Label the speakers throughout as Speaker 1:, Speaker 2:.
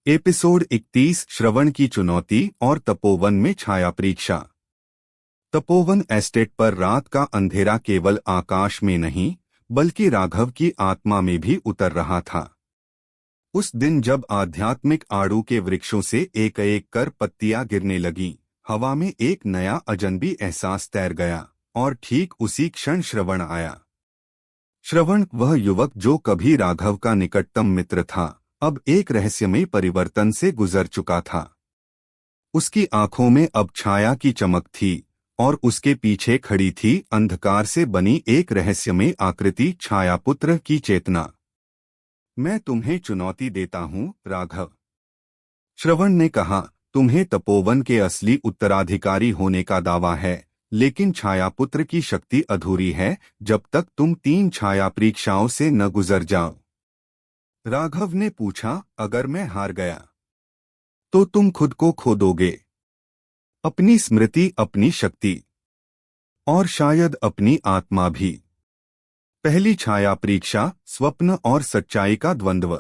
Speaker 1: Episode 31 श्रवण की चुनौती और तपोवन में छाया परीक्षा। तपोवन एस्टेट पर रात का अंधेरा केवल आकाश में नहीं बल्कि राघव की आत्मा में भी उतर रहा था। उस दिन जब आध्यात्मिक आड़ू के वृक्षों से एक एक कर पत्तियां गिरने लगीं, हवा में एक नया अजनबी एहसास तैर गया और ठीक उसी क्षण श्रवण आया। श्रवण, वह युवक जो कभी राघव का निकटतम मित्र था, अब एक रहस्यमय परिवर्तन से गुजर चुका था। उसकी आंखों में अब छाया की चमक थी और उसके पीछे खड़ी थी अंधकार से बनी एक रहस्यमय आकृति, छायापुत्र की चेतना। मैं तुम्हें चुनौती देता हूं, राघव, श्रवण ने कहा। तुम्हें तपोवन के असली उत्तराधिकारी होने का दावा है, लेकिन छायापुत्र की शक्ति अधूरी है जब तक तुम 3 छाया परीक्षाओं से न गुजर जाओ। राघव ने पूछा, अगर मैं हार गया तो तुम खुद को खो दोगे, अपनी स्मृति, अपनी शक्ति और शायद अपनी आत्मा भी। पहली छाया परीक्षा, स्वप्न और सच्चाई का द्वंद्व।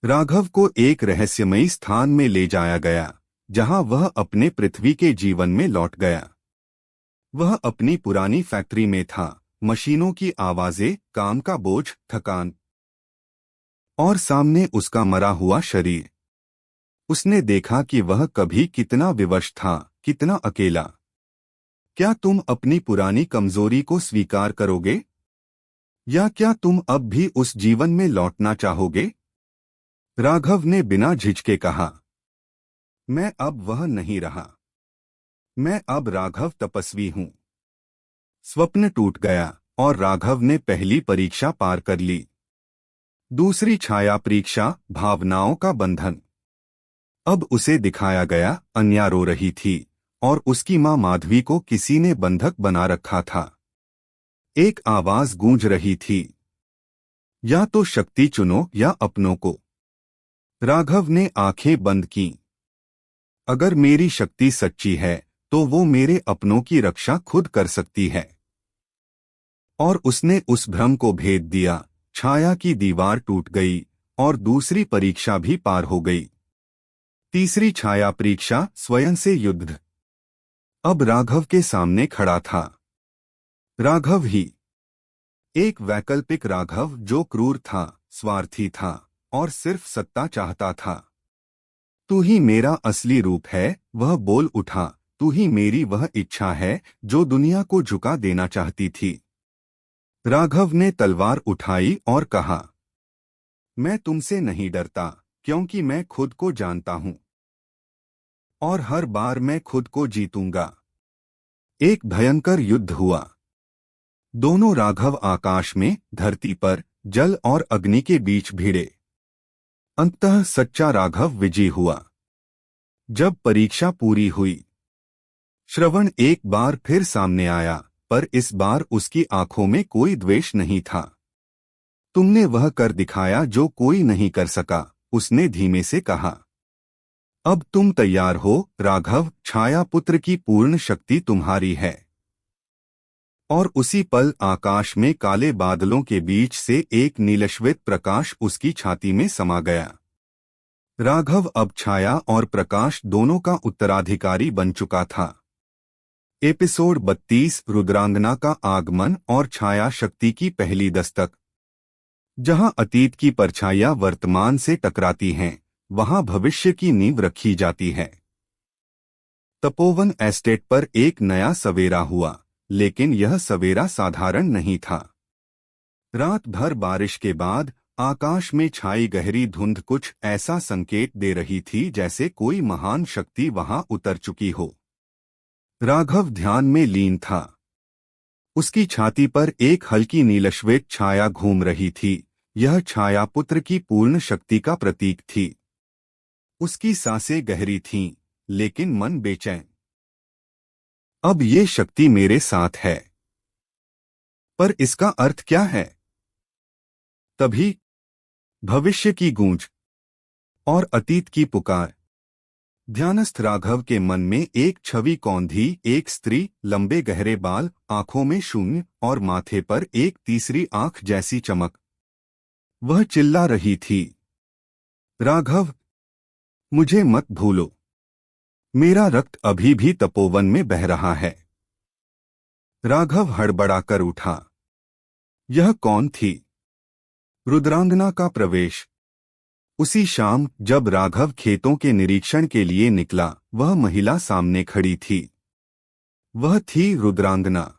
Speaker 1: राघव को एक रहस्यमयी स्थान में ले जाया गया जहां वह अपने पृथ्वी के जीवन में लौट गया। वह अपनी पुरानी फैक्ट्री में था, मशीनों की आवाजें, काम का बोझ, थकान और सामने उसका मरा हुआ शरीर। उसने देखा कि वह कभी कितना विवश था, कितना अकेला। क्या तुम अपनी पुरानी कमजोरी को स्वीकार करोगे, या क्या तुम अब भी उस जीवन में लौटना चाहोगे? राघव ने बिना झिझके कहा, मैं अब वह नहीं रहा। मैं अब राघव तपस्वी हूं। स्वप्न टूट गया और राघव ने पहली परीक्षा पार कर ली। दूसरी छाया परीक्षा, भावनाओं का बंधन। अब उसे दिखाया गया, अन्या रो रही थी और उसकी मां माधवी को किसी ने बंधक बना रखा था। एक आवाज गूंज रही थी, या तो शक्ति चुनो या अपनों को। राघव ने आंखें बंद कीं। अगर मेरी शक्ति सच्ची है तो वो मेरे अपनों की रक्षा खुद कर सकती है। और उसने उस भ्रम को भेद दिया। छाया की दीवार टूट गई और दूसरी परीक्षा भी पार हो गई। तीसरी छाया परीक्षा, स्वयं से युद्ध। अब राघव के सामने खड़ा था राघव ही, एक वैकल्पिक राघव जो क्रूर था, स्वार्थी था और सिर्फ सत्ता चाहता था। तू ही मेरा असली रूप है, वह बोल उठा। तू ही मेरी वह इच्छा है जो दुनिया को झुका देना चाहती थी। राघव ने तलवार उठाई और कहा, मैं तुमसे नहीं डरता, क्योंकि मैं खुद को जानता हूं और हर बार मैं खुद को जीतूंगा। एक भयंकर युद्ध हुआ। दोनों राघव आकाश में, धरती पर, जल और अग्नि के बीच भिड़े। अंततः सच्चा राघव विजयी हुआ। जब परीक्षा पूरी हुई, श्रवण एक बार फिर सामने आया, पर इस बार उसकी आंखों में कोई द्वेष नहीं था। तुमने वह कर दिखाया जो कोई नहीं कर सका, उसने धीमे से कहा। अब तुम तैयार हो, राघव, छायापुत्र की पूर्ण शक्ति तुम्हारी है। और उसी पल आकाश में काले बादलों के बीच से एक नीलश्वेत प्रकाश उसकी छाती में समा गया। राघव अब छाया और प्रकाश दोनों का उत्तराधिकारी बन चुका था। एपिसोड 32, रुद्रांगना का आगमन और छाया शक्ति की पहली दस्तक। जहां अतीत की परछाइयां वर्तमान से टकराती हैं, वहां भविष्य की नींव रखी जाती है। तपोवन एस्टेट पर एक नया सवेरा हुआ, लेकिन यह सवेरा साधारण नहीं था। रात भर बारिश के बाद आकाश में छाई गहरी धुंध कुछ ऐसा संकेत दे रही थी जैसे कोई महान शक्ति वहां उतर चुकी हो। राघव ध्यान में लीन था। उसकी छाती पर एक हल्की नीलश्वेत छाया घूम रही थी। यह छाया पुत्र की पूर्ण शक्ति का प्रतीक थी। उसकी सांसें गहरी थीं, लेकिन मन बेचैन। अब ये शक्ति मेरे साथ है, पर इसका अर्थ क्या है? तभी भविष्य की गूंज और अतीत की पुकार। ध्यानस्थ राघव के मन में एक छवि कौंधी, एक स्त्री, लंबे गहरे बाल, आंखों में शून्य और माथे पर एक तीसरी आंख जैसी चमक। वह चिल्ला रही थी, राघव, मुझे मत भूलो। मेरा रक्त अभी भी तपोवन में बह रहा है। राघव हड़बड़ाकर उठा। यह कौन थी? रुद्रांगना का प्रवेश। उसी शाम जब राघव खेतों के निरीक्षण के लिए निकला, वह महिला सामने खड़ी थी। वह थी रुद्रांगना,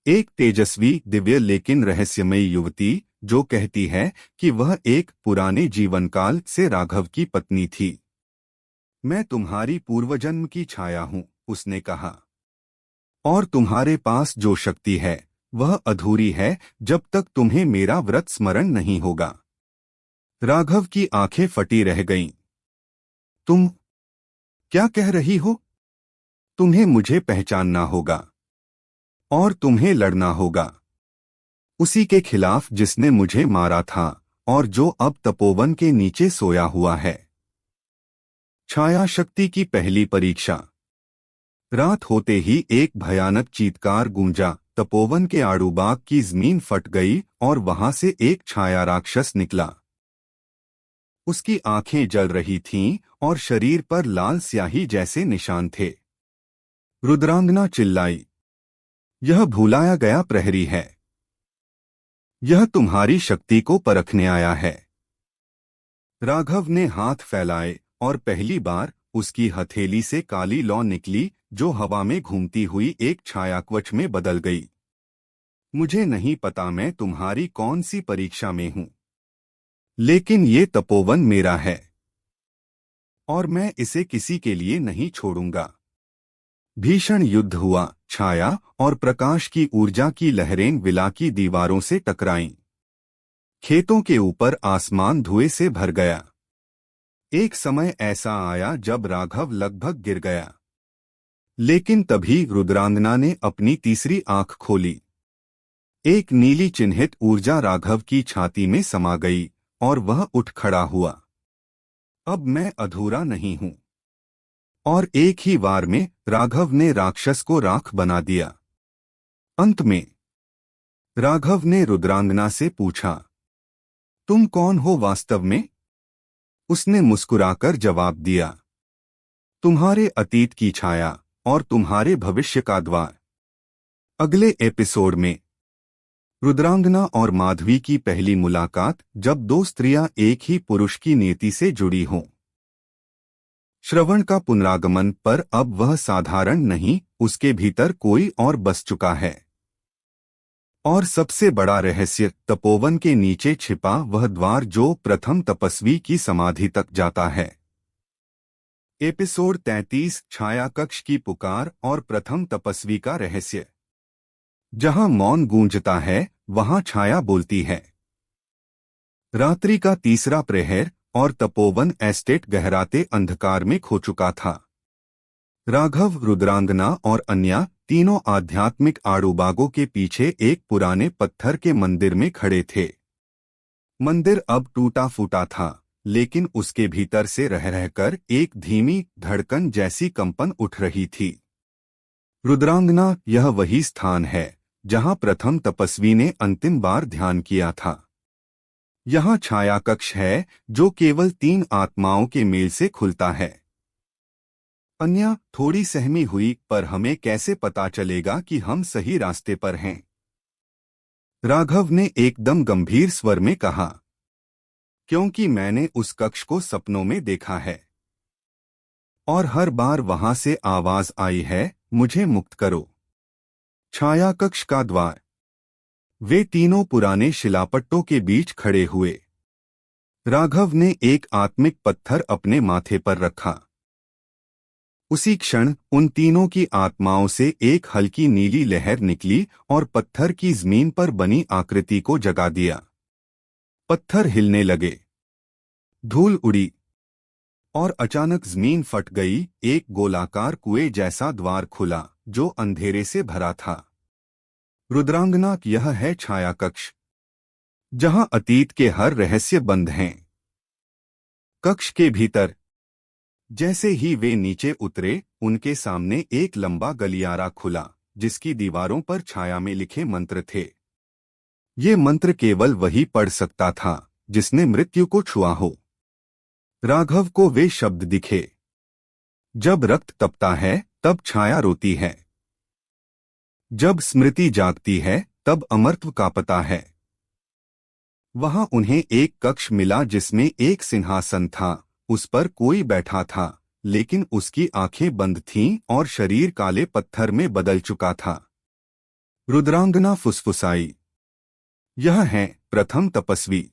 Speaker 1: एक तेजस्वी, दिव्य लेकिन रहस्यमयी युवती जो कहती है कि वह एक पुराने जीवनकाल से राघव की पत्नी थी। मैं तुम्हारी पूर्वजन्म की छाया हूं, उसने कहा, और तुम्हारे पास जो शक्ति है वह अधूरी है जब तक तुम्हें मेरा व्रत स्मरण नहीं होगा। राघव की आंखें फटी रह गईं। तुम क्या कह रही हो? तुम्हें मुझे पहचानना होगा और तुम्हें लड़ना होगा, उसी के खिलाफ जिसने मुझे मारा था और जो अब तपोवन के नीचे सोया हुआ है। छाया शक्ति की पहली परीक्षा। रात होते ही एक भयानक चीत्कार गूंजा। तपोवन के आड़ूबाग की जमीन फट गई और वहां से एक छाया राक्षस निकला। उसकी आंखें जल रही थीं और शरीर पर लाल स्याही जैसे निशान थे। रुद्रांगना चिल्लाई, यह भुलाया गया प्रहरी है। यह तुम्हारी शक्ति को परखने आया है। राघव ने हाथ फैलाए और पहली बार उसकी हथेली से काली लौ निकली जो हवा में घूमती हुई एक छायाकवच में बदल गई। मुझे नहीं पता मैं तुम्हारी कौन सी परीक्षा में हूं, लेकिन ये तपोवन मेरा है और मैं इसे किसी के लिए नहीं छोड़ूंगा। भीषण युद्ध हुआ। छाया और प्रकाश की ऊर्जा की लहरें विला की दीवारों से टकराईं। खेतों के ऊपर आसमान धुएं से भर गया। एक समय ऐसा आया जब राघव लगभग गिर गया, लेकिन तभी रुद्रांगना ने अपनी तीसरी आंख खोली। एक नीली चिन्हित ऊर्जा राघव की छाती में समा गई और वह उठ खड़ा हुआ। अब मैं अधूरा नहीं हूं। और एक ही वार में राघव ने राक्षस को राख बना दिया। अंत में राघव ने रुद्रांगना से पूछा, तुम कौन हो वास्तव में? उसने मुस्कुराकर जवाब दिया, तुम्हारे अतीत की छाया और तुम्हारे भविष्य का द्वार। अगले एपिसोड में रुद्रांगना और माधवी की पहली मुलाकात, जब दो स्त्रियां एक ही पुरुष की नियति से जुड़ी हों। श्रवण का पुनरागमन, पर अब वह साधारण नहीं, उसके भीतर कोई और बस चुका है। और सबसे बड़ा रहस्य, तपोवन के नीचे छिपा वह द्वार जो प्रथम तपस्वी की समाधि तक जाता है। एपिसोड 33, छाया कक्ष की पुकार और प्रथम तपस्वी का रहस्य। जहां मौन गूंजता है वहां छाया बोलती है। रात्रि का तीसरा प्रहर और तपोवन एस्टेट गहराते अंधकार में खो चुका था। राघव, रुद्रांगना और अन्या तीनों आध्यात्मिक आड़ूबागों के पीछे एक पुराने पत्थर के मंदिर में खड़े थे। मंदिर अब टूटा फूटा था, लेकिन उसके भीतर से रह रहकर एक धीमी धड़कन जैसी कंपन उठ रही थी। रुद्रांगना, यह वही स्थान है जहां प्रथम तपस्वी ने अंतिम बार ध्यान किया था। यहाँ छाया कक्ष है जो केवल 3 आत्माओं के मेल से खुलता है। अन्या थोड़ी सहमी हुई, पर हमें कैसे पता चलेगा कि हम सही रास्ते पर हैं? राघव ने एकदम गंभीर स्वर में कहा, क्योंकि मैंने उस कक्ष को सपनों में देखा है और हर बार वहां से आवाज आई है, मुझे मुक्त करो। छाया कक्ष का द्वार। वे तीनों पुराने शिलापट्टों के बीच खड़े हुए। राघव ने एक आत्मिक पत्थर अपने माथे पर रखा। उसी क्षण उन तीनों की आत्माओं से एक हल्की नीली लहर निकली और पत्थर की जमीन पर बनी आकृति को जगा दिया। पत्थर हिलने लगे, धूल उड़ी और अचानक जमीन फट गई। एक गोलाकार कुएं जैसा द्वार खुला जो अंधेरे से भरा था। रुद्रांगना, यह है छाया कक्ष, जहां अतीत के हर रहस्य बंद हैं। कक्ष के भीतर जैसे ही वे नीचे उतरे, उनके सामने एक लंबा गलियारा खुला जिसकी दीवारों पर छाया में लिखे मंत्र थे। ये मंत्र केवल वही पढ़ सकता था जिसने मृत्यु को छुआ हो। राघव को वे शब्द दिखे। जब रक्त तपता है तब छाया रोती है, जब स्मृति जागती है तब अमरत्व कांपता है। वहां उन्हें एक कक्ष मिला जिसमें एक सिंहासन था। उस पर कोई बैठा था, लेकिन उसकी आंखें बंद थीं और शरीर काले पत्थर में बदल चुका था। रुद्रांगना फुसफुसाई, यह है प्रथम तपस्वी।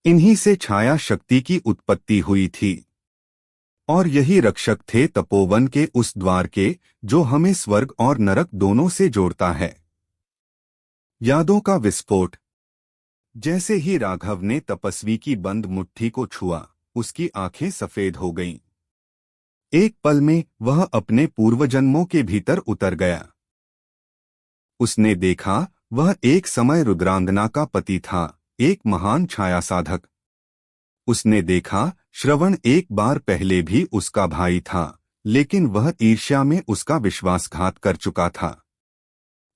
Speaker 1: इन्हीं से छाया शक्ति की उत्पत्ति हुई थी, और यही रक्षक थे तपोवन के उस द्वार के जो हमें स्वर्ग और नरक दोनों से जोड़ता है। यादों का विस्फोट। जैसे ही राघव ने तपस्वी की बंद मुट्ठी को छुआ, उसकी आंखें सफेद हो गईं। एक पल में वह अपने पूर्वजन्मों के भीतर उतर गया। उसने देखा वह एक समय रुद्रांगना का पति था, एक महान छाया साधक। उसने देखा श्रवण एक बार पहले भी उसका भाई था, लेकिन वह ईर्ष्या में उसका विश्वासघात कर चुका था।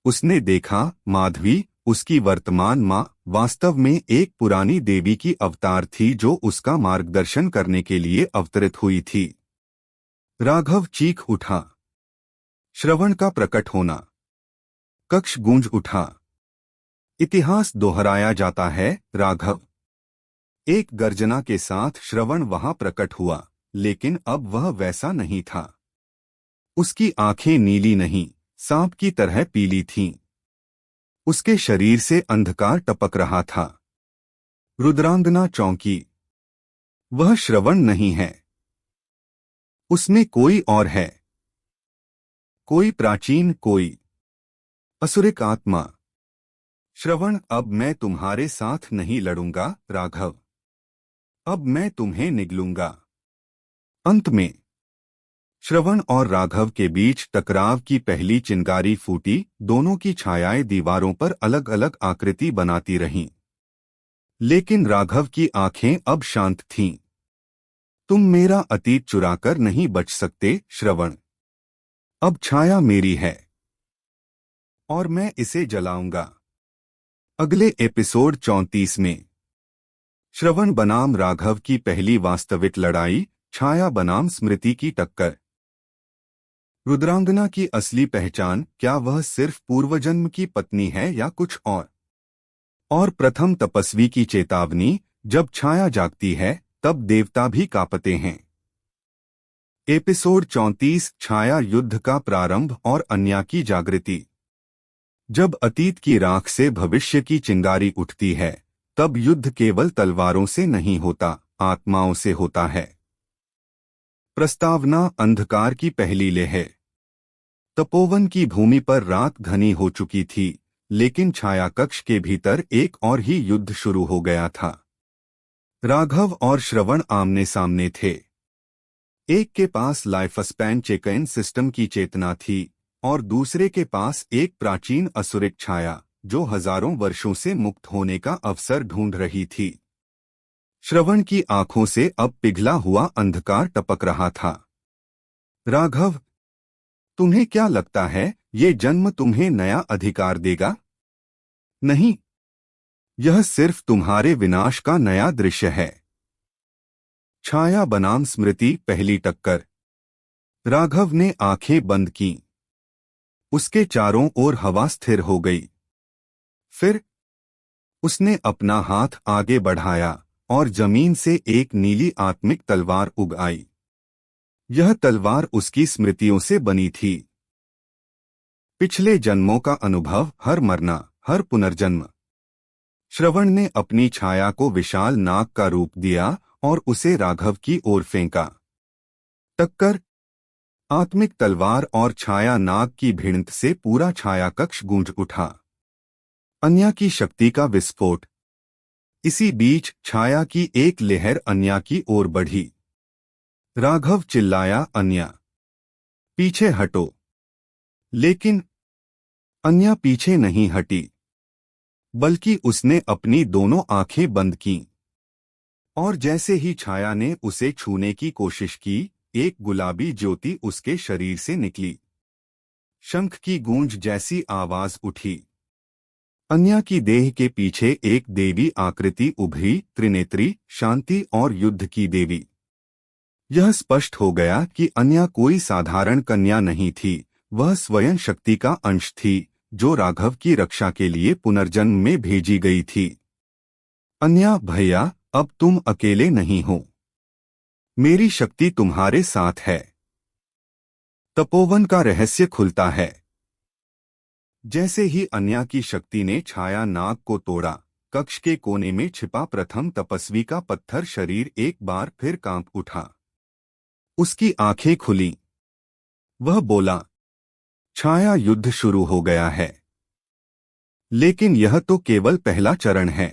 Speaker 1: उसने देखा माधवी, उसकी वर्तमान मां, वास्तव में एक पुरानी देवी की अवतार थी जो उसका मार्गदर्शन करने के लिए अवतरित हुई थी। राघव चीख उठा। श्रवण का प्रकट होना। कक्ष गूंज उठा। इतिहास दोहराया जाता है, राघव। एक गर्जना के साथ श्रवण वहां प्रकट हुआ, लेकिन अब वह वैसा नहीं था। उसकी आंखें नीली नहीं, सांप की तरह पीली थीं। उसके शरीर से अंधकार टपक रहा था। रुद्रांगना चौंकी। वह श्रवण नहीं है, उसमें कोई और है, कोई प्राचीन, कोई असुरिक आत्मा। श्रवण, अब मैं तुम्हारे साथ नहीं लड़ूंगा राघव, अब मैं तुम्हें निगलूंगा। अंत में श्रवण और राघव के बीच टकराव की पहली चिंगारी फूटी। दोनों की छायाएं दीवारों पर अलग अलग आकृति बनाती रहीं, लेकिन राघव की आंखें अब शांत थीं। तुम मेरा अतीत चुराकर नहीं बच सकते श्रवण। अब छाया मेरी है और मैं इसे जलाऊंगा। अगले एपिसोड 34 में श्रवण बनाम राघव की पहली वास्तविक लड़ाई, छाया बनाम स्मृति की टक्कर। रुद्रांगना की असली पहचान, क्या वह सिर्फ पूर्वजन्म की पत्नी है या कुछ और प्रथम तपस्वी की चेतावनी, जब छाया जागती है तब देवता भी कांपते हैं। एपिसोड 34, छाया युद्ध का प्रारंभ और अन्या की जागृति। जब अतीत की राख से भविष्य की चिंगारी उठती है, तब युद्ध केवल तलवारों से नहीं होता, आत्माओं से होता है। प्रस्तावना, अंधकार की पहली लहर। तपोवन की भूमि पर रात घनी हो चुकी थी, लेकिन छाया कक्ष के भीतर एक और ही युद्ध शुरू हो गया था। राघव और श्रवण आमने सामने थे। एक के पास लाइफ स्पैन चेकइन सिस्टम की चेतना थी और दूसरे के पास एक प्राचीन असुरिक छाया जो हजारों वर्षों से मुक्त होने का अवसर ढूंढ रही थी। श्रवण की आंखों से अब पिघला हुआ अंधकार टपक रहा था। राघव, तुम्हें क्या लगता है ये जन्म तुम्हें नया अधिकार देगा? नहीं, यह सिर्फ तुम्हारे विनाश का नया दृश्य है। छाया बनाम स्मृति, पहली टक्कर। राघव ने आंखें बंद कीं। उसके चारों ओर हवा स्थिर हो गई। फिर उसने अपना हाथ आगे बढ़ाया और जमीन से एक नीली आत्मिक तलवार उग आई। यह तलवार उसकी स्मृतियों से बनी थी। पिछले जन्मों का अनुभव, हर मरना, हर पुनर्जन्म। श्रवण ने अपनी छाया को विशाल नाग का रूप दिया और उसे राघव की ओर फेंका। टक्कर। आत्मिक तलवार और छाया नाग की भिड़ंत से पूरा छाया कक्ष गूंज उठा। अन्या की शक्ति का विस्फोट। इसी बीच छाया की एक लहर अन्या की ओर बढ़ी। राघव चिल्लाया, अन्या, पीछे हटो। लेकिन अन्या पीछे नहीं हटी, बल्कि उसने अपनी दोनों आंखें बंद कीं। और जैसे ही छाया ने उसे छूने की कोशिश की, एक गुलाबी ज्योति उसके शरीर से निकली। शंख की गूंज जैसी आवाज उठी। अन्या की देह के पीछे एक देवी आकृति उभरी, त्रिनेत्री, शांति और युद्ध की देवी। यह स्पष्ट हो गया कि अन्या कोई साधारण कन्या नहीं थी, वह स्वयं शक्ति का अंश थी, जो राघव की रक्षा के लिए पुनर्जन्म में भेजी गई थी। अन्या भैया, अब तुम अकेले नहीं हो। मेरी शक्ति तुम्हारे साथ है। तपोवन का रहस्य खुलता है। जैसे ही अन्या की शक्ति ने छाया नाग को तोड़ा, कक्ष के कोने में छिपा प्रथम तपस्वी का पत्थर शरीर एक बार फिर कांप उठा। उसकी आंखें खुलीं। वह बोला, छाया, युद्ध शुरू हो गया है। लेकिन यह तो केवल पहला चरण है।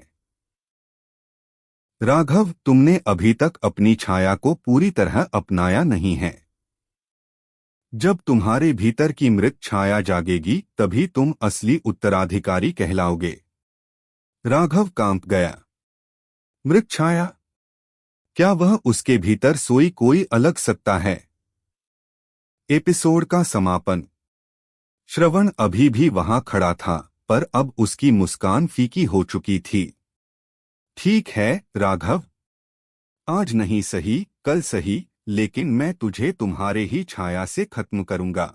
Speaker 1: राघव, तुमने अभी तक अपनी छाया को पूरी तरह अपनाया नहीं है। जब तुम्हारे भीतर की मृत छाया जागेगी, तभी तुम असली उत्तराधिकारी कहलाओगे। राघव कांप गया। मृत छाया? क्या वह उसके भीतर सोई कोई अलग सत्ता है? एपिसोड का समापन। श्रवण अभी भी वहां खड़ा था, पर अब उसकी मुस्कान फीकी हो चुकी थी। ठीक है राघव, आज नहीं सही, कल सही, लेकिन मैं तुझे तुम्हारे ही छाया से खत्म करूंगा।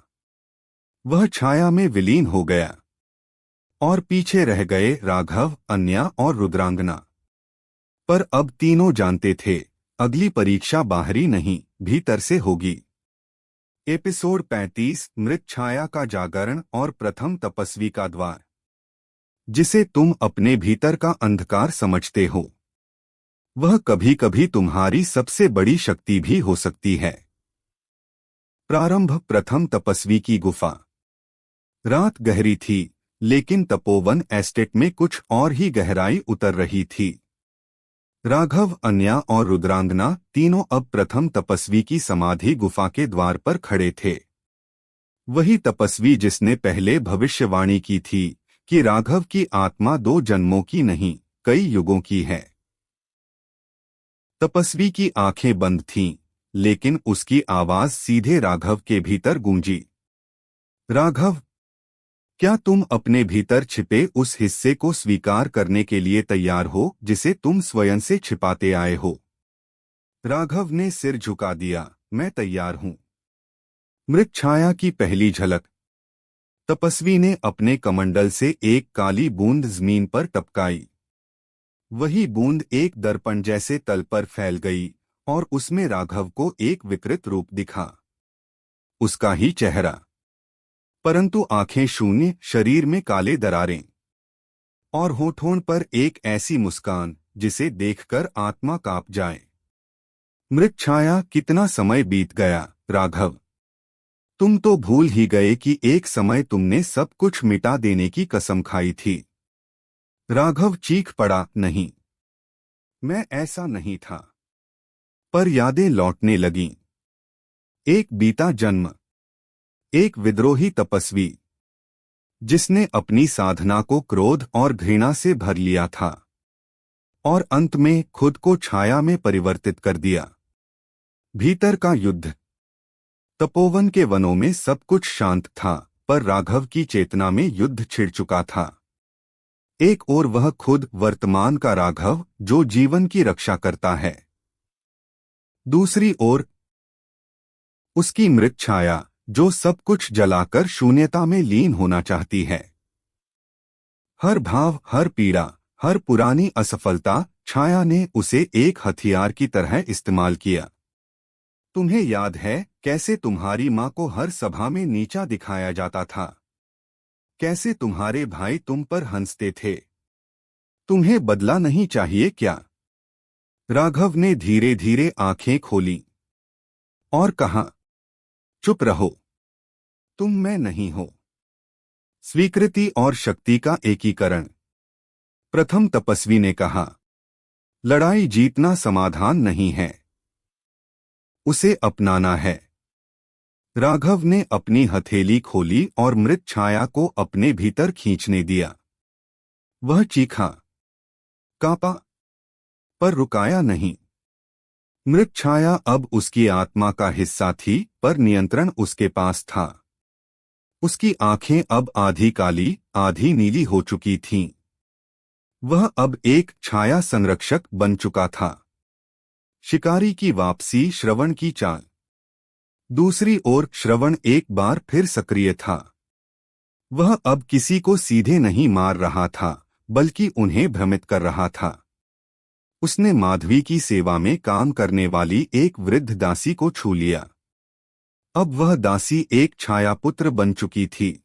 Speaker 1: वह छाया में विलीन हो गया और पीछे रह गए राघव, अन्या और रुद्रांगना। पर अब तीनों जानते थे, अगली परीक्षा बाहरी नहीं, भीतर से होगी। एपिसोड 35, मृत छाया का जागरण और प्रथम तपस्वी का द्वार। जिसे तुम अपने भीतर का अंधकार समझते हो, वह कभी कभी तुम्हारी सबसे बड़ी शक्ति भी हो सकती है। प्रारंभ। प्रथम तपस्वी की गुफा। रात गहरी थी, लेकिन तपोवन एस्टेट में कुछ और ही गहराई उतर रही थी। राघव, अन्या और रुद्रांगना तीनों अब प्रथम तपस्वी की समाधि गुफा के द्वार पर खड़े थे। वही तपस्वी जिसने पहले भविष्यवाणी की थी कि राघव की आत्मा 2 जन्मों की नहीं, कई युगों की है। तपस्वी की आंखें बंद थीं, लेकिन उसकी आवाज सीधे राघव के भीतर गूंजी। राघव, क्या तुम अपने भीतर छिपे उस हिस्से को स्वीकार करने के लिए तैयार हो जिसे तुम स्वयं से छिपाते आए हो? राघव ने सिर झुका दिया, मैं तैयार हूं। मृत छाया की पहली झलक। तपस्वी ने अपने कमंडल से एक काली बूंद जमीन पर टपकाई। वही बूंद एक दर्पण जैसे तल पर फैल गई और उसमें राघव को एक विकृत रूप दिखा। उसका ही चेहरा, परंतु आंखें शून्य, शरीर में काले दरारें और होठों पर एक ऐसी मुस्कान जिसे देखकर आत्मा कांप जाए। मृत छाया, कितना समय बीत गया राघव। तुम तो भूल ही गए कि एक समय तुमने सब कुछ मिटा देने की कसम खाई थी। राघव चीख पड़ा, नहीं, मैं ऐसा नहीं था। पर यादें लौटने लगीं। एक बीता जन्म, एक विद्रोही तपस्वी जिसने अपनी साधना को क्रोध और घृणा से भर लिया था और अंत में खुद को छाया में परिवर्तित कर दिया। भीतर का युद्ध। तपोवन के वनों में सब कुछ शांत था, पर राघव की चेतना में युद्ध छिड़ चुका था। एक ओर वह खुद, वर्तमान का राघव, जो जीवन की रक्षा करता है। दूसरी ओर उसकी मृत छाया, जो सब कुछ जलाकर शून्यता में लीन होना चाहती है। हर भाव, हर पीड़ा, हर पुरानी असफलता, छाया ने उसे एक हथियार की तरह इस्तेमाल किया। तुम्हें याद है कैसे तुम्हारी मां को हर सभा में नीचा दिखाया जाता था? कैसे तुम्हारे भाई तुम पर हंसते थे? तुम्हें बदला नहीं चाहिए क्या? राघव ने धीरे धीरे आंखें खोली और कहा, चुप रहो, तुम मैं नहीं हो। स्वीकृति और शक्ति का एकीकरण। प्रथम तपस्वी ने कहा, लड़ाई जीतना समाधान नहीं है, उसे अपनाना है। राघव ने अपनी हथेली खोली और मृत छाया को अपने भीतर खींचने दिया। वह चीखा, कांपा, पर रुकाया नहीं। मृत छाया अब उसकी आत्मा का हिस्सा थी, पर नियंत्रण उसके पास था। उसकी आंखें अब आधी काली, आधी नीली हो चुकी थीं। वह अब एक छाया संरक्षक बन चुका था। शिकारी की वापसी, श्रवण की चाल। दूसरी ओर श्रवण एक बार फिर सक्रिय था। वह अब किसी को सीधे नहीं मार रहा था, बल्कि उन्हें भ्रमित कर रहा था। उसने माधवी की सेवा में काम करने वाली एक वृद्ध दासी को छू लिया। अब वह दासी एक छायापुत्र बन चुकी थी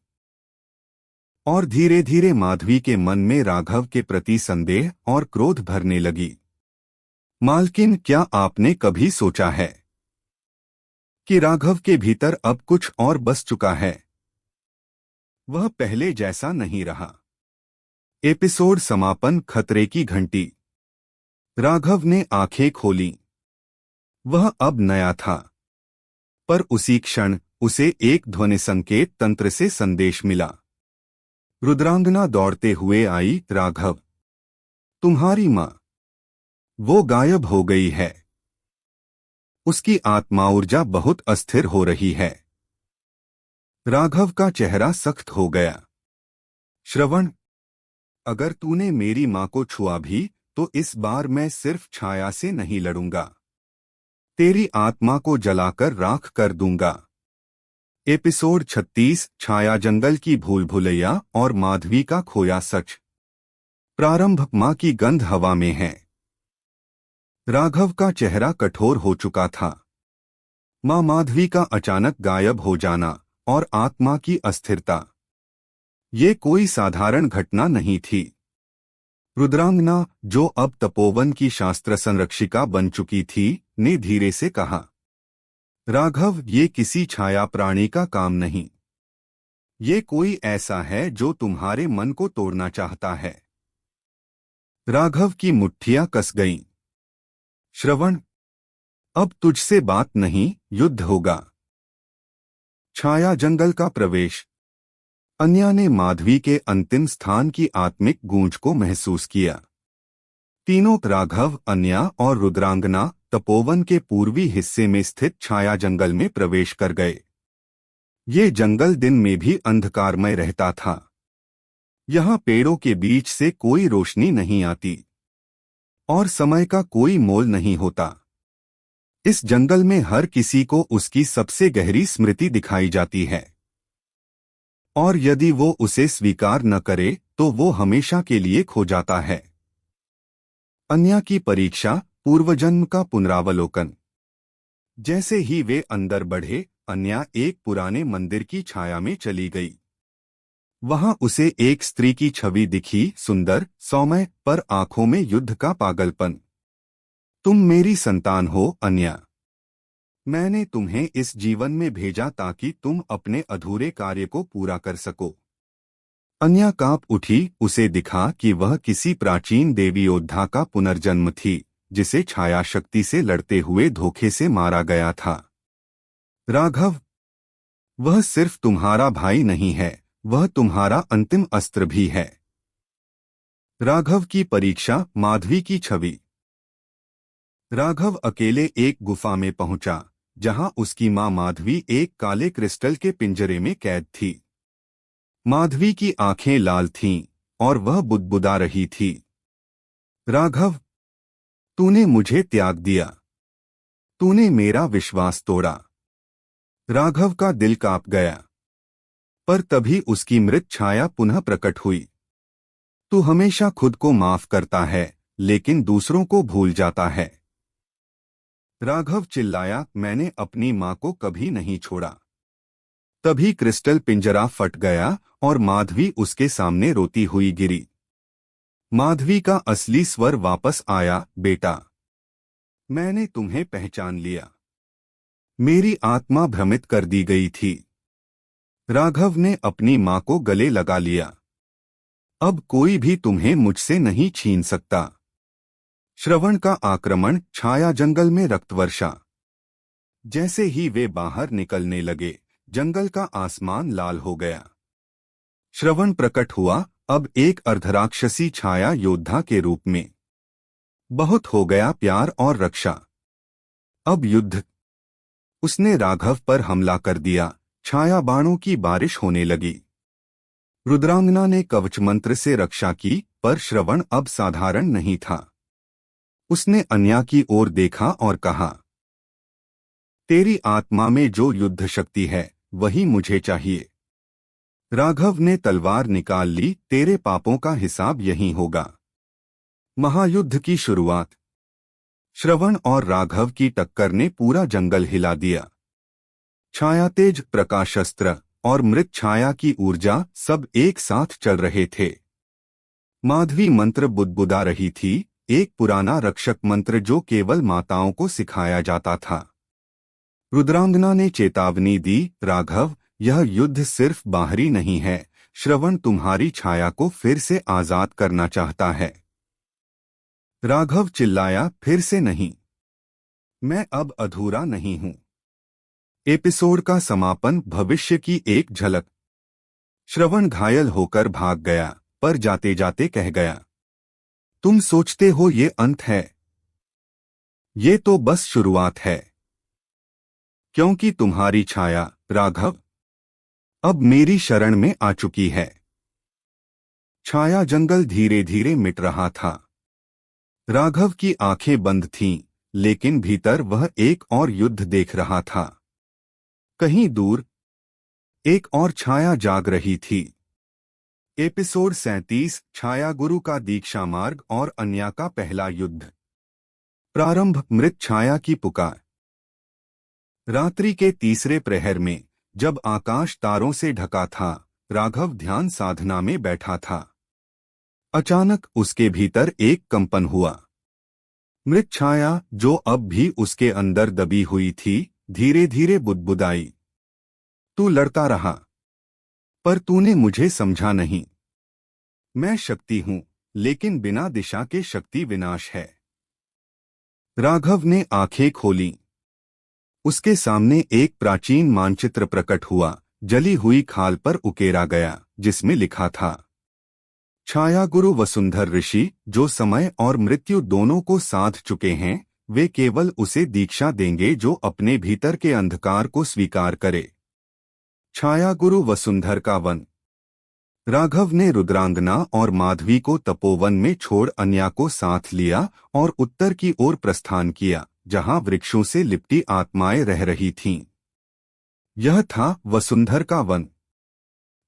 Speaker 1: और धीरे धीरे माधवी के मन में राघव के प्रति संदेह और क्रोध भरने लगी। मालकिन, क्या आपने कभी सोचा है कि राघव के भीतर अब कुछ और बस चुका है? वह पहले जैसा नहीं रहा। एपिसोड समापन। खतरे की घंटी। राघव ने आंखें खोलीं। वह अब नया था, पर उसी क्षण उसे एक ध्वनि संकेत तंत्र से संदेश मिला। रुद्रांगना दौड़ते हुए आई। राघव, तुम्हारी मां, वो गायब हो गई है। उसकी आत्मा ऊर्जा बहुत अस्थिर हो रही है। राघव का चेहरा सख्त हो गया। श्रवण, अगर तूने मेरी मां को छुआ भी तो इस बार मैं सिर्फ छाया से नहीं लड़ूंगा, तेरी आत्मा को जलाकर राख कर दूंगा। एपिसोड 36। छाया जंगल की भूल भुलैया और माधवी का खोया सच। प्रारंभ। मां की गंध हवा में है। राघव का चेहरा कठोर हो चुका था। मां माधवी का अचानक गायब हो जाना और आत्मा की अस्थिरता, ये कोई साधारण घटना नहीं थी। रुद्रांगना, जो अब तपोवन की शास्त्र संरक्षिका बन चुकी थी, ने धीरे से कहा, राघव, ये किसी छाया प्राणी का काम नहीं। ये कोई ऐसा है जो तुम्हारे मन को तोड़ना चाहता है। राघव की मुट्ठियां कस गईं। श्रवण, अब तुझसे बात नहीं, युद्ध होगा। छाया जंगल का प्रवेश। अन्या ने माधवी के अंतिम स्थान की आत्मिक गूंज को महसूस किया। तीनों, राघव, अन्या और रुद्रांगना, तपोवन के पूर्वी हिस्से में स्थित छाया जंगल में प्रवेश कर गए। ये जंगल दिन में भी अंधकारमय रहता था। यहाँ पेड़ों के बीच से कोई रोशनी नहीं आती और समय का कोई मोल नहीं होता। इस जंगल में हर किसी को उसकी सबसे गहरी स्मृति दिखाई जाती है, और यदि वो उसे स्वीकार न करे तो वो हमेशा के लिए खो जाता है। अन्या की परीक्षा, पूर्वजन्म का पुनरावलोकन। जैसे ही वे अंदर बढ़े, अन्या एक पुराने मंदिर की छाया में चली गई। वहां उसे एक स्त्री की छवि दिखी, सुंदर, सौम्य, पर आंखों में युद्ध का पागलपन। तुम मेरी संतान हो, अन्या। मैंने तुम्हें इस जीवन में भेजा ताकि तुम अपने अधूरे कार्य को पूरा कर सको। अन्या कांप उठी। उसे दिखा कि वह किसी प्राचीन देवी योद्धा का पुनर्जन्म थी, जिसे छाया शक्ति से लड़ते हुए धोखे से मारा गया था। राघव, वह सिर्फ तुम्हारा भाई नहीं है, वह तुम्हारा अंतिम अस्त्र भी है। राघव की परीक्षा, माधवी की छवि। राघव अकेले एक गुफा में पहुंचा, जहां उसकी मां माधवी एक काले क्रिस्टल के पिंजरे में कैद थी। माधवी की आंखें लाल थीं और वह बुदबुदा रही थी। राघव, तूने मुझे त्याग दिया, तूने मेरा विश्वास तोड़ा। राघव का दिल कांप गया, पर तभी उसकी मृत छाया पुनः प्रकट हुई। तू हमेशा खुद को माफ करता है, लेकिन दूसरों को भूल जाता है। राघव चिल्लाया, मैंने अपनी मां को कभी नहीं छोड़ा। तभी क्रिस्टल पिंजरा फट गया और माधवी उसके सामने रोती हुई गिरी। माधवी का असली स्वर वापस आया, बेटा, मैंने तुम्हें पहचान लिया। मेरी आत्मा भ्रमित कर दी गई थी। राघव ने अपनी मां को गले लगा लिया। अब कोई भी तुम्हें मुझसे नहीं छीन सकता। श्रवण का आक्रमण। छाया जंगल में रक्तवर्षा। जैसे ही वे बाहर निकलने लगे, जंगल का आसमान लाल हो गया। श्रवण प्रकट हुआ, अब एक अर्धराक्षसी छाया योद्धा के रूप में। बहुत हो गया प्यार और रक्षा, अब युद्ध। उसने राघव पर हमला कर दिया। छाया बाणों की बारिश होने लगी। रुद्रांगना ने कवच मंत्र से रक्षा की, पर श्रवण अब साधारण नहीं था। उसने अन्या की ओर देखा और कहा, तेरी आत्मा में जो युद्ध शक्ति है वही मुझे चाहिए। राघव ने तलवार निकाल ली, तेरे पापों का हिसाब यहीं होगा। महायुद्ध की शुरुआत। श्रवण और राघव की टक्कर ने पूरा जंगल हिला दिया। छायातेज, प्रकाशस्त्र और मृत छाया की ऊर्जा सब एक साथ चल रहे थे। माधवी मंत्र बुदबुदा रही थी, एक पुराना रक्षक मंत्र जो केवल माताओं को सिखाया जाता था। रुद्रांगना ने चेतावनी दी, राघव, यह युद्ध सिर्फ बाहरी नहीं है। श्रवण तुम्हारी छाया को फिर से आजाद करना चाहता है। राघव चिल्लाया, फिर से नहीं। मैं अब अधूरा नहीं हूं। एपिसोड का समापन। भविष्य की एक झलक। श्रवण घायल होकर भाग गया, पर जाते जाते कह गया, तुम सोचते हो ये अंत है? ये तो बस शुरुआत है। क्योंकि तुम्हारी छाया, राघव, अब मेरी शरण में आ चुकी है। छाया जंगल धीरे धीरे मिट रहा था। राघव की आंखें बंद थीं, लेकिन भीतर वह एक और युद्ध देख रहा था। कहीं दूर एक और छाया जाग रही थी। एपिसोड 37, छाया गुरु का दीक्षा मार्ग और अन्या का पहला युद्ध। प्रारंभ। मृत छाया की पुकार। रात्रि के तीसरे प्रहर में, जब आकाश तारों से ढका था, राघव ध्यान साधना में बैठा था। अचानक उसके भीतर एक कंपन हुआ। मृत छाया, जो अब भी उसके अंदर दबी हुई थी, धीरे धीरे बुदबुदाई, तू लड़ता रहा, पर तूने मुझे समझा नहीं। मैं शक्ति हूं, लेकिन बिना दिशा के शक्ति विनाश है। राघव ने आंखें खोलीं। उसके सामने एक प्राचीन मानचित्र प्रकट हुआ, जली हुई खाल पर उकेरा गया, जिसमें लिखा था, छाया गुरु वसुंधर ऋषि, जो समय और मृत्यु दोनों को साध चुके हैं, वे केवल उसे दीक्षा देंगे जो अपने भीतर के अंधकार को स्वीकार करे। छाया गुरु वसुंधर का वन। राघव ने रुद्रांगना और माधवी को तपोवन में छोड़ अन्या को साथ लिया और उत्तर की ओर प्रस्थान किया, जहां वृक्षों से लिपटी आत्माएं रह रही थीं। यह था वसुंधर का वन।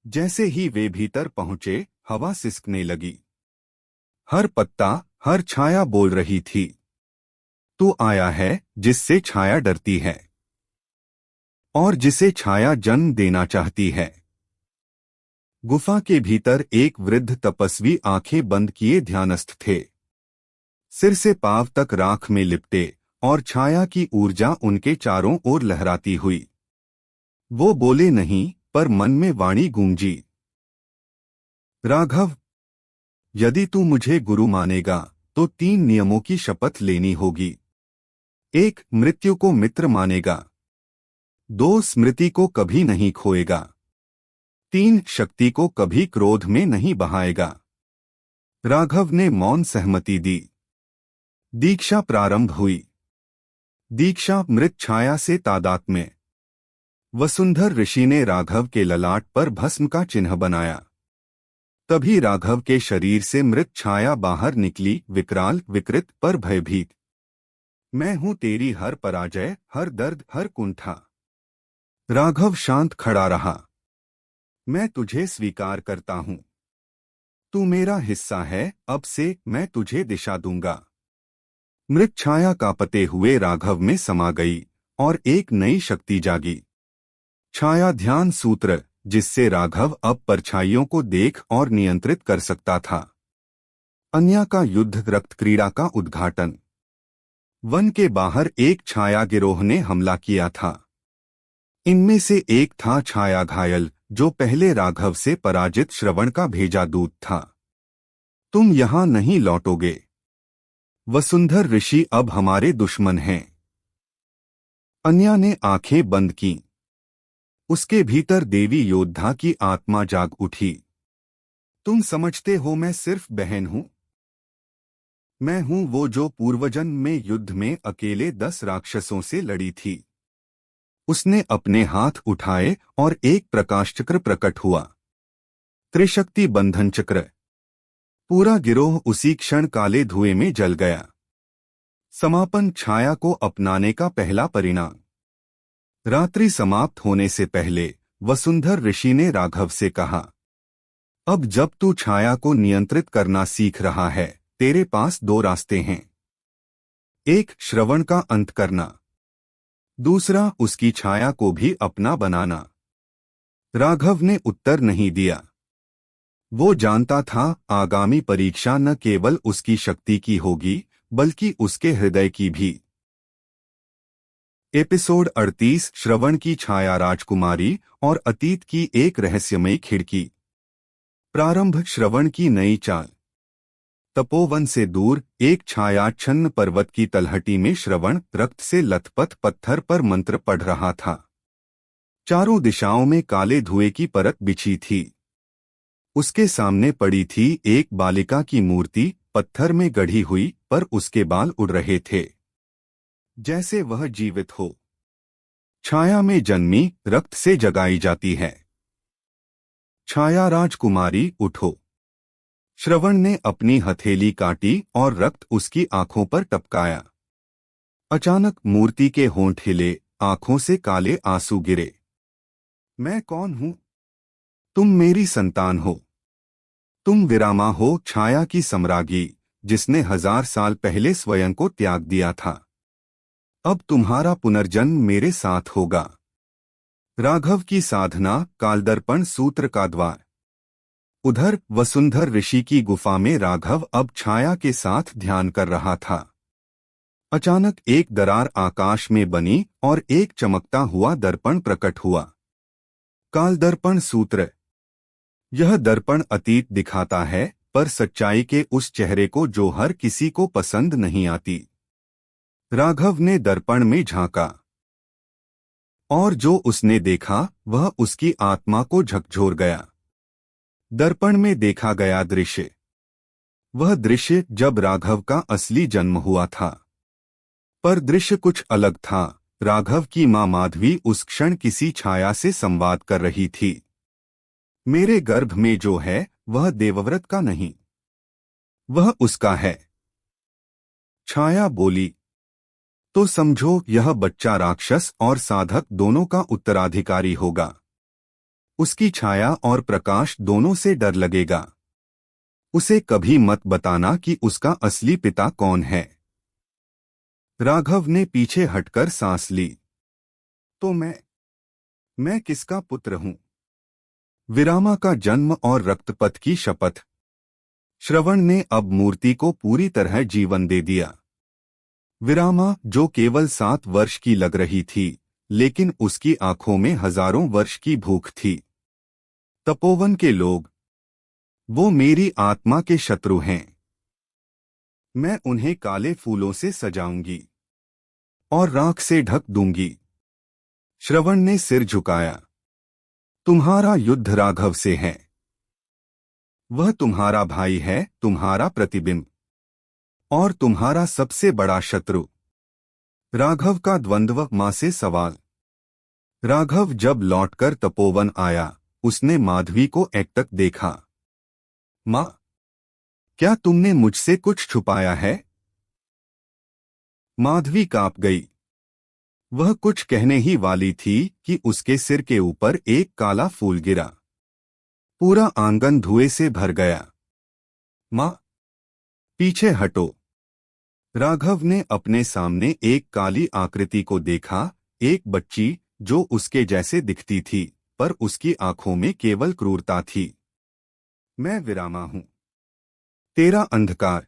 Speaker 1: जैसे ही वे भीतर पहुंचे, हवा सिसकने लगी। हर पत्ता, हर छाया बोल रही थी, तू आया है जिससे छाया डरती है और जिसे छाया जन्म देना चाहती है। गुफा के भीतर एक वृद्ध तपस्वी आंखें बंद किए ध्यानस्थ थे। सिर से पांव तक राख में लिपटे और छाया की ऊर्जा उनके चारों ओर लहराती हुई। वो बोले नहीं, पर मन में वाणी गूंजी, राघव, यदि तू मुझे गुरु मानेगा तो 3 नियमों की शपथ लेनी होगी। 1. मृत्यु को मित्र मानेगा। 2. स्मृति को कभी नहीं खोएगा। 3. शक्ति को कभी क्रोध में नहीं बहाएगा। राघव ने मौन सहमति दी। दीक्षा प्रारंभ हुई। दीक्षा। मृत छाया से तादात्म्य। वसुंधर ऋषि ने राघव के ललाट पर भस्म का चिन्ह बनाया। तभी राघव के शरीर से मृत छाया बाहर निकली, विकराल, विकृत, पर भयभीत। मैं हूं तेरी हर पराजय, हर दर्द, हर कुंठा। राघव शांत खड़ा रहा। मैं तुझे स्वीकार करता हूं। तू मेरा हिस्सा है, अब से मैं तुझे दिशा दूंगा। मृत छाया कांपते हुए राघव में समा गई और एक नई शक्ति जागी। छाया ध्यान सूत्र, जिससे राघव अब परछाइयों को देख और नियंत्रित कर सकता था। अन्या का युद्ध। रक्त क्रीड़ा का उद्घाटन। वन के बाहर एक छाया गिरोह ने हमला किया था। इनमें से एक था छाया घायल, जो पहले राघव से पराजित श्रवण का भेजा दूत था। तुम यहां नहीं लौटोगे। वसुंधर ऋषि अब हमारे दुश्मन हैं। अन्या ने आंखें बंद कीं। उसके भीतर देवी योद्धा की आत्मा जाग उठी। तुम समझते हो मैं सिर्फ बहन हूं? मैं हूं वो जो पूर्वजन्म में युद्ध में अकेले 10 राक्षसों से लड़ी थी। उसने अपने हाथ उठाए और एक प्रकाश चक्र प्रकट हुआ। त्रिशक्ति बंधन चक्र। पूरा गिरोह उसी क्षण काले धुएं में जल गया। समापन छाया को अपनाने का पहला परिणाम। रात्रि समाप्त होने से पहले वसुंधर ऋषि ने राघव से कहा, अब जब तू छाया को नियंत्रित करना सीख रहा है, तेरे पास दो रास्ते हैं। एक, श्रवण का अंत करना। दूसरा, उसकी छाया को भी अपना बनाना। राघव ने उत्तर नहीं दिया। वो जानता था आगामी परीक्षा न केवल उसकी शक्ति की होगी, बल्कि उसके हृदय की भी। एपिसोड 38, श्रवण की छाया, राजकुमारी और अतीत की एक रहस्यमयी खिड़की। प्रारंभ। श्रवण की नई चाल। तपोवन से दूर एक छायाच्छन्न पर्वत की तलहटी में श्रवण रक्त से लथपथ पत्थर पर मंत्र पढ़ रहा था। चारों दिशाओं में काले धुएं की परत बिछी थी। उसके सामने पड़ी थी एक बालिका की मूर्ति, पत्थर में गढ़ी हुई, पर उसके बाल उड़ रहे थे जैसे वह जीवित हो। छाया में जन्मी, रक्त से जगाई जाती है। छाया, राजकुमारी उठो। श्रवण ने अपनी हथेली काटी और रक्त उसकी आंखों पर टपकाया। अचानक मूर्ति के होंठ हिले, आंखों से काले आंसू गिरे। मैं कौन हूं? तुम मेरी संतान हो। तुम विरामा हो, छाया की सम्राज्ञी, जिसने 1000 साल पहले स्वयं को त्याग दिया था। अब तुम्हारा पुनर्जन्म मेरे साथ होगा। राघव की साधना, कालदर्पण सूत्र का द्वार। उधर वसुंधर ऋषि की गुफा में राघव अब छाया के साथ ध्यान कर रहा था। अचानक एक दरार आकाश में बनी और एक चमकता हुआ दर्पण प्रकट हुआ। कालदर्पण सूत्र। यह दर्पण अतीत दिखाता है, पर सच्चाई के उस चेहरे को जो हर किसी को पसंद नहीं आती। राघव ने दर्पण में झांका और जो उसने देखा वह उसकी आत्मा को झकझोर गया। दर्पण में देखा गया दृश्य, वह दृश्य जब राघव का असली जन्म हुआ था। पर दृश्य कुछ अलग था। राघव की मां माधवी उस क्षण किसी छाया से संवाद कर रही थी। मेरे गर्भ में जो है वह देवव्रत का नहीं, वह उसका है। छाया बोली, तो समझो यह बच्चा राक्षस और साधक दोनों का उत्तराधिकारी होगा। उसकी छाया और प्रकाश दोनों से डर लगेगा। उसे कभी मत बताना कि उसका असली पिता कौन है। राघव ने पीछे हटकर सांस ली। तो मैं किसका पुत्र हूं? विरामा का जन्म और रक्तपथ की शपथ। श्रवण ने अब मूर्ति को पूरी तरह जीवन दे दिया। विरामा, जो केवल 7 वर्ष की लग रही थी, लेकिन उसकी आंखों में हजारों वर्ष की भूख थी। तपोवन के लोग, वो मेरी आत्मा के शत्रु हैं। मैं उन्हें काले फूलों से सजाऊंगी और राख से ढक दूंगी। श्रवण ने सिर झुकाया। तुम्हारा युद्ध राघव से है। वह तुम्हारा भाई है, तुम्हारा प्रतिबिंब और तुम्हारा सबसे बड़ा शत्रु। राघव का द्वंद्व मां से सवाल। राघव जब लौटकर तपोवन आया, उसने माधवी को एकटक देखा। मां, क्या तुमने मुझसे कुछ छुपाया है? माधवी कांप गई। वह कुछ कहने ही वाली थी कि उसके सिर के ऊपर एक काला फूल गिरा। पूरा आंगन धुएं से भर गया। मां, पीछे हटो। राघव ने अपने सामने एक काली आकृति को देखा, एक बच्ची जो उसके जैसे दिखती थी, पर उसकी आंखों में केवल क्रूरता थी। मैं विरामा हूं, तेरा अंधकार।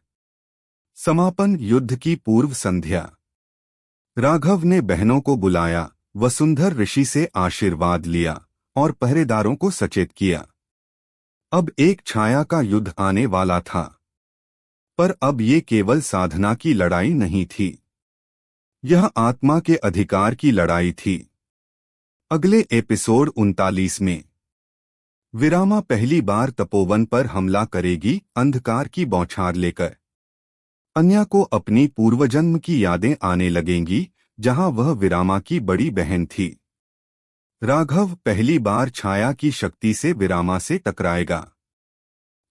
Speaker 1: समापन। युद्ध की पूर्व संध्या। राघव ने बहनों को बुलाया, वसुंधर ऋषि से आशीर्वाद लिया और पहरेदारों को सचेत किया। अब एक छाया का युद्ध आने वाला था। पर अब ये केवल साधना की लड़ाई नहीं थी, यह आत्मा के अधिकार की लड़ाई थी। अगले एपिसोड 39 में विरामा पहली बार तपोवन पर हमला करेगी, अंधकार की बौछार लेकर। अन्या को अपनी पूर्वजन्म की यादें आने लगेंगी, जहां वह विरामा की बड़ी बहन थी। राघव पहली बार छाया की शक्ति से विरामा से टकराएगा,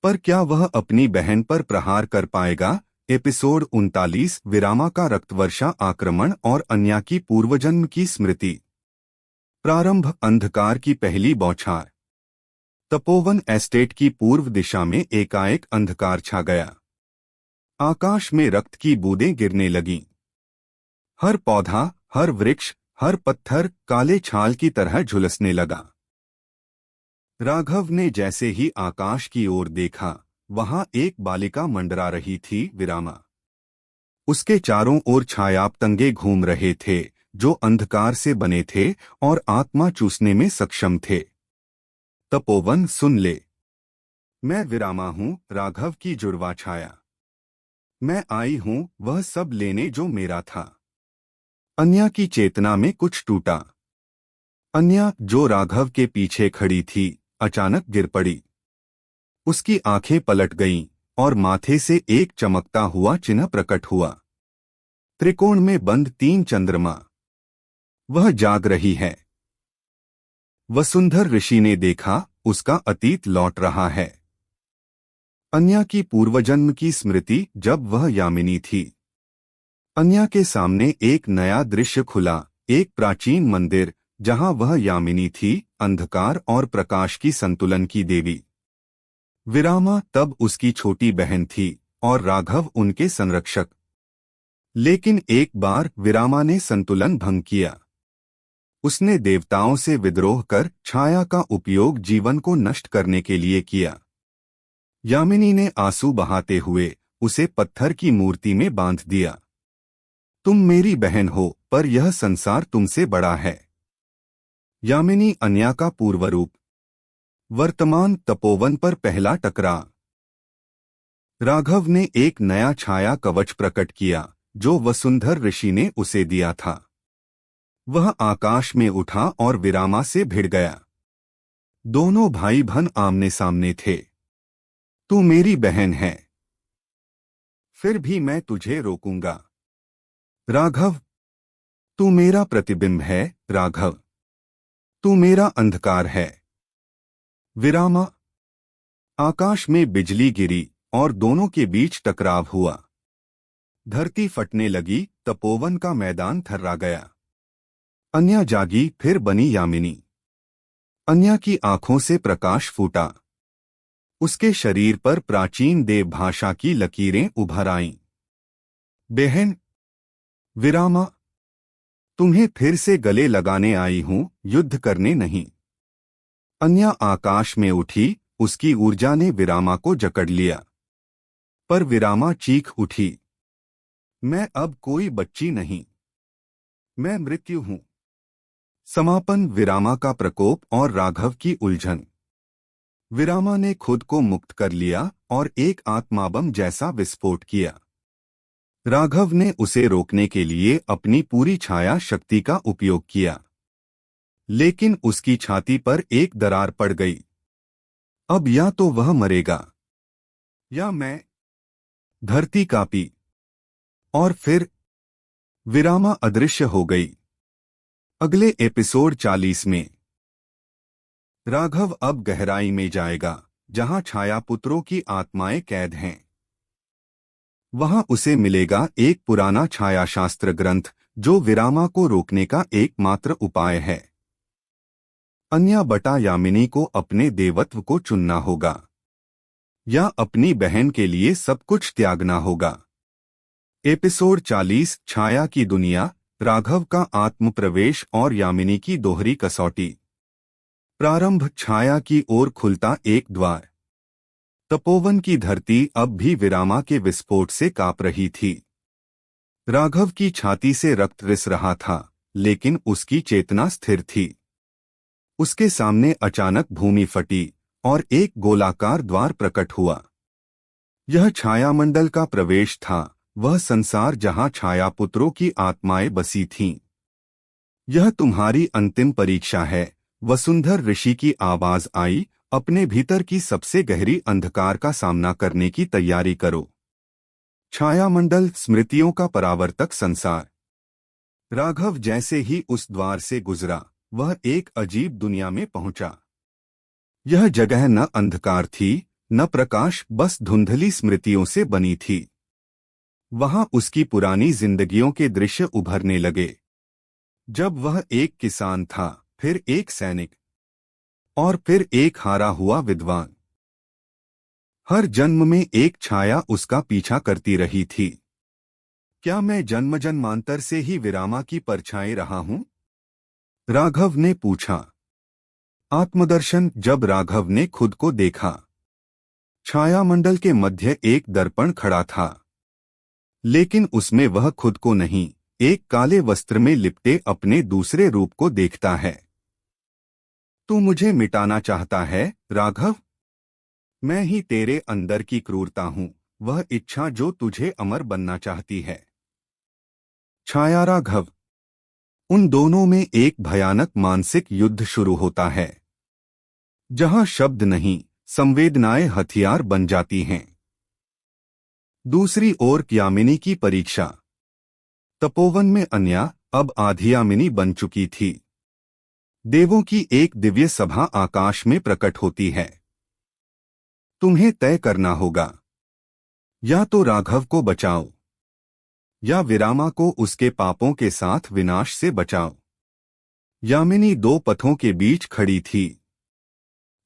Speaker 1: पर क्या वह अपनी बहन पर प्रहार कर पाएगा? एपिसोड 39 विरामा का रक्तवर्षा आक्रमण और अन्या की पूर्वजन्म की स्मृति। प्रारंभ अंधकार की पहली बौछार। तपोवन एस्टेट की पूर्व दिशा में एकाएक अंधकार छा गया। आकाश में रक्त की बूंदें गिरने लगीं। हर पौधा, हर वृक्ष, हर पत्थर काले छाल की तरह झुलसने लगा। राघव ने जैसे ही आकाश की ओर देखा, वहां एक बालिका मंडरा रही थी, विरामा। उसके चारों ओर छायापतंगे घूम रहे थे, जो अंधकार से बने थे और आत्मा चूसने में सक्षम थे। तपोवन, सुन ले, मैं विरामा हूं, राघव की जुड़वा छाया। मैं आई हूं वह सब लेने जो मेरा था। अन्या की चेतना में कुछ टूटा। अन्या, जो राघव के पीछे खड़ी थी, अचानक गिर पड़ी। उसकी आंखें पलट गईं और माथे से एक चमकता हुआ चिन्ह प्रकट हुआ। त्रिकोण में बंद 3 चंद्रमा। वह जाग रही है। वसुंधर ऋषि ने देखा, उसका अतीत लौट रहा है। अन्या की पूर्वजन्म की स्मृति, जब वह यामिनी थी। अन्या के सामने एक नया दृश्य खुला, एक प्राचीन मंदिर, जहां वह यामिनी थी, अंधकार और प्रकाश की संतुलन की देवी। विरामा तब उसकी छोटी बहन थी और राघव उनके संरक्षक। लेकिन एक बार विरामा ने संतुलन भंग किया। उसने देवताओं से विद्रोह कर छाया का उपयोग जीवन को नष्ट करने के लिए किया। यामिनी ने आंसू बहाते हुए उसे पत्थर की मूर्ति में बांध दिया। तुम मेरी बहन हो, पर यह संसार तुमसे बड़ा है। यामिनी अन्या का पूर्व रूप। वर्तमान तपोवन पर पहला टकराव। राघव ने एक नया छाया कवच प्रकट किया, जो वसुंधर ऋषि ने उसे दिया था। वह आकाश में उठा और विरामा से भिड़ गया। दोनों भाई बहन आमने सामने थे। तू मेरी बहन है, फिर भी मैं तुझे रोकूंगा। राघव, तू मेरा प्रतिबिंब है। राघव, तू मेरा अंधकार है। विरामा। आकाश में बिजली गिरी और दोनों के बीच टकराव हुआ। धरती फटने लगी, तपोवन का मैदान थर्रा गया। अन्या जागी, फिर बनी यामिनी। अन्या की आंखों से प्रकाश फूटा। उसके शरीर पर प्राचीन देव भाषा की लकीरें उभर आईं। बहन। विरामा, तुम्हें फिर से गले लगाने आई हूं, युद्ध करने नहीं। अन्या आकाश में उठी, उसकी ऊर्जा ने विरामा को जकड़ लिया। पर विरामा चीख उठी, मैं अब कोई बच्ची नहीं, मैं मृत्यु हूं। समापन। विरामा का प्रकोप और राघव की उलझन। विरामा ने खुद को मुक्त कर लिया और एक आत्माबम जैसा विस्फोट किया। राघव ने उसे रोकने के लिए अपनी पूरी छाया शक्ति का उपयोग किया, लेकिन उसकी छाती पर एक दरार पड़ गई। अब या तो वह मरेगा या मैं। धरती कांपी और फिर विरामा अदृश्य हो गई। अगले एपिसोड 40 में राघव अब गहराई में जाएगा, जहां छायापुत्रों की आत्माएं कैद हैं। वहां उसे मिलेगा एक पुराना छायाशास्त्र ग्रंथ, जो विरामा को रोकने का एकमात्र उपाय है। अन्या बटा यामिनी को अपने देवत्व को चुनना होगा, या अपनी बहन के लिए सब कुछ त्यागना होगा। एपिसोड 40 छाया की दुनिया, राघव का आत्मप्रवेश और यामिनी की दोहरी कसौटी। प्रारंभ। छाया की ओर खुलता एक द्वार। तपोवन की धरती अब भी विरामा के विस्फोट से कांप रही थी। राघव की छाती से रक्त रिस रहा था, लेकिन उसकी चेतना स्थिर थी। उसके सामने अचानक भूमि फटी और एक गोलाकार द्वार प्रकट हुआ। यह छायामंडल का प्रवेश था, वह संसार जहां छायापुत्रों की आत्माएं बसी थीं। यह तुम्हारी अंतिम परीक्षा है, वसुंधर ऋषि की आवाज आई। अपने भीतर की सबसे गहरी अंधकार का सामना करने की तैयारी करो। छायामंडल, स्मृतियों का परावर्तक संसार। राघव जैसे ही उस द्वार से गुजरा, वह एक अजीब दुनिया में पहुंचा। यह जगह न अंधकार थी न प्रकाश, बस धुंधली स्मृतियों से बनी थी। वहां उसकी पुरानी जिंदगियों के दृश्य उभरने लगे। जब वह एक किसान था, फिर एक सैनिक, और फिर एक हारा हुआ विद्वान। हर जन्म में एक छाया उसका पीछा करती रही थी। क्या मैं जन्म जन्मांतर से ही विरामा की परछाई रहा हूं? राघव ने पूछा। आत्मदर्शन। जब राघव ने खुद को देखा, छायामंडल के मध्य एक दर्पण खड़ा था, लेकिन उसमें वह खुद को नहीं, एक काले वस्त्र में लिपटे अपने दूसरे रूप को देखता है। तू मुझे मिटाना चाहता है, राघव? मैं ही तेरे अंदर की क्रूरता हूं, वह इच्छा जो तुझे अमर बनना चाहती है। छाया राघव। उन दोनों में एक भयानक मानसिक युद्ध शुरू होता है, जहां शब्द नहीं, संवेदनाएं हथियार बन जाती हैं। दूसरी ओर यामिनी की परीक्षा। तपोवन में अन्या अब आधी यामिनी बन चुकी थी। देवों की एक दिव्य सभा आकाश में प्रकट होती है। तुम्हें तय करना होगा, या तो राघव को बचाओ या विरामा को उसके पापों के साथ विनाश से बचाओ। यामिनी दो पथों के बीच खड़ी थी।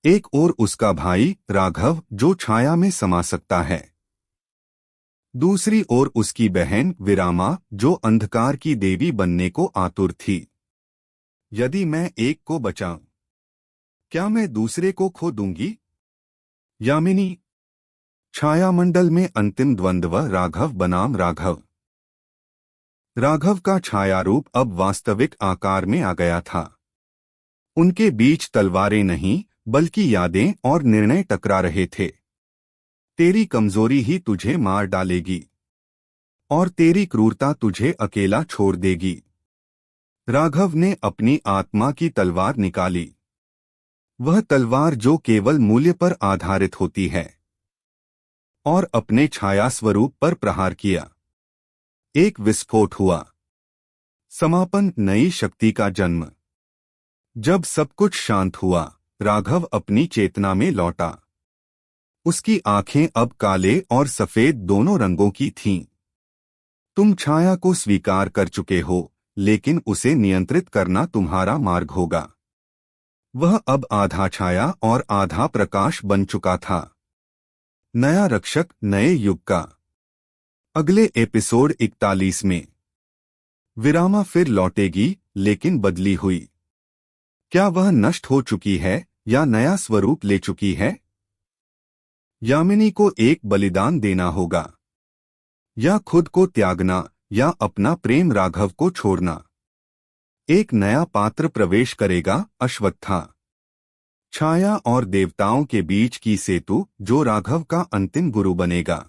Speaker 1: एक ओर उसका भाई राघव, जो छाया में समा सकता है। दूसरी ओर उसकी बहन विरामा, जो अंधकार की देवी बनने को आतुर थी। यदि मैं एक को बचाऊं, क्या मैं दूसरे को खो दूंगी? यामिनी। छायामंडल में अंतिम द्वंद्व। राघव बनाम राघव। राघव का छायारूप अब वास्तविक आकार में आ गया था। उनके बीच तलवारें नहीं, बल्कि यादें और निर्णय टकरा रहे थे। तेरी कमजोरी ही तुझे मार डालेगी, और तेरी क्रूरता तुझे अकेला छोड़ देगी। राघव ने अपनी आत्मा की तलवार निकाली, वह तलवार जो केवल मूल्य पर आधारित होती है, और अपने छाया स्वरूप पर प्रहार किया। एक विस्फोट हुआ। समापन, नई शक्ति का जन्म। जब सब कुछ शांत हुआ, राघव अपनी चेतना में लौटा। उसकी आंखें अब काले और सफेद दोनों रंगों की थीं। तुम छाया को स्वीकार कर चुके हो, लेकिन उसे नियंत्रित करना तुम्हारा मार्ग होगा। वह अब आधा छाया और आधा प्रकाश बन चुका था। नया रक्षक, नए युग का। अगले एपिसोड 41 में विरामा फिर लौटेगी, लेकिन बदली हुई। क्या वह नष्ट हो चुकी है या नया स्वरूप ले चुकी है? यामिनी को एक बलिदान देना होगा, या खुद को त्यागना, या अपना प्रेम राघव को छोड़ना। एक नया पात्र प्रवेश करेगा, अश्वत्था। छाया और देवताओं के बीच की सेतु, जो राघव का अंतिम गुरु बनेगा।